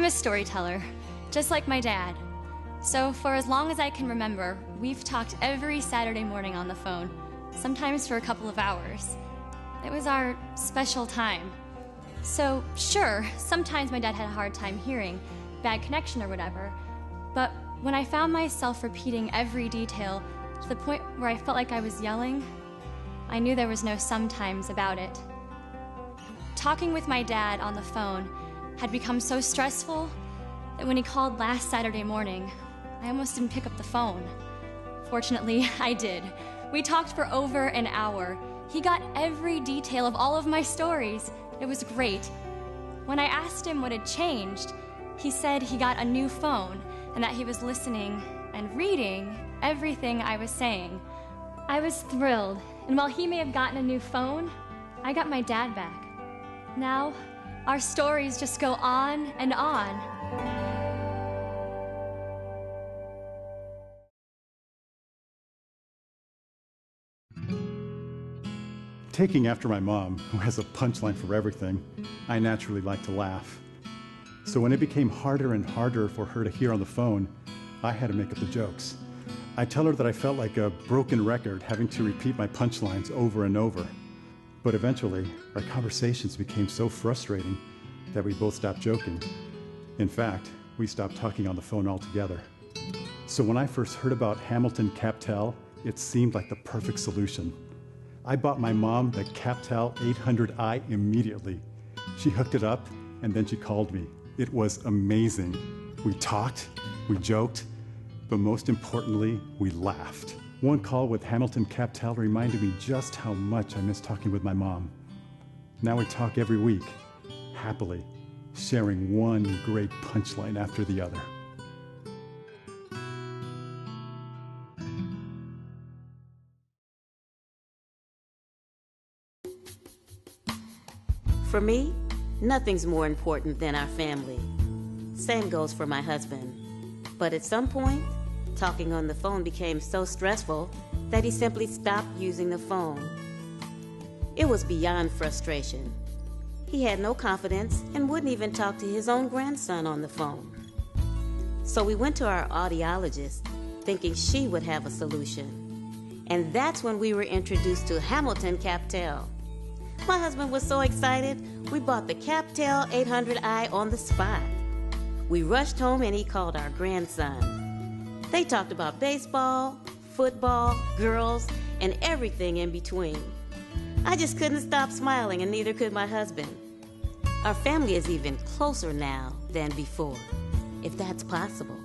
I'm a storyteller, just like my dad. So for as long as I can remember, we've talked every Saturday morning on the phone, sometimes for a couple of hours. It was our special time. So sure, sometimes my dad had a hard time hearing, bad connection or whatever, but when I found myself repeating every detail to the point where I felt like I was yelling, I knew there was no sometimes about it. Talking with my dad on the phone had become so stressful that when he called last Saturday morning, I almost didn't pick up the phone. Fortunately, I did. We talked for over an hour. He got every detail of all of my stories. It was great. When I asked him what had changed, he said he got a new phone and that he was listening and reading everything I was saying. I was thrilled, and while he may have gotten a new phone, I got my dad back. Now, our stories just go on and on. Taking after my mom, who has a punchline for everything, I naturally like to laugh. So when it became harder and harder for her to hear on the phone, I had to make up the jokes. I tell her that I felt like a broken record having to repeat my punchlines over and over. But eventually, our conversations became so frustrating that we both stopped joking. In fact, we stopped talking on the phone altogether. So when I first heard about Hamilton CapTel, it seemed like the perfect solution. I bought my mom the CapTel 800i immediately. She hooked it up, and then she called me. It was amazing. We talked, we joked, but most importantly, we laughed. One call with Hamilton CapTel reminded me just how much I miss talking with my mom. Now we talk every week, happily, sharing one great punchline after the other. For me, nothing's more important than our family. Same goes for my husband. But at some point, talking on the phone became so stressful that he simply stopped using the phone. It was beyond frustration. He had no confidence and wouldn't even talk to his own grandson on the phone. So we went to our audiologist, thinking she would have a solution. And that's when we were introduced to Hamilton CapTel. My husband was so excited, we bought the CapTel 800i on the spot. We rushed home and he called our grandson. They talked about baseball, football, girls, and everything in between. I just couldn't stop smiling, and neither could my husband. Our family is even closer now than before, if that's possible.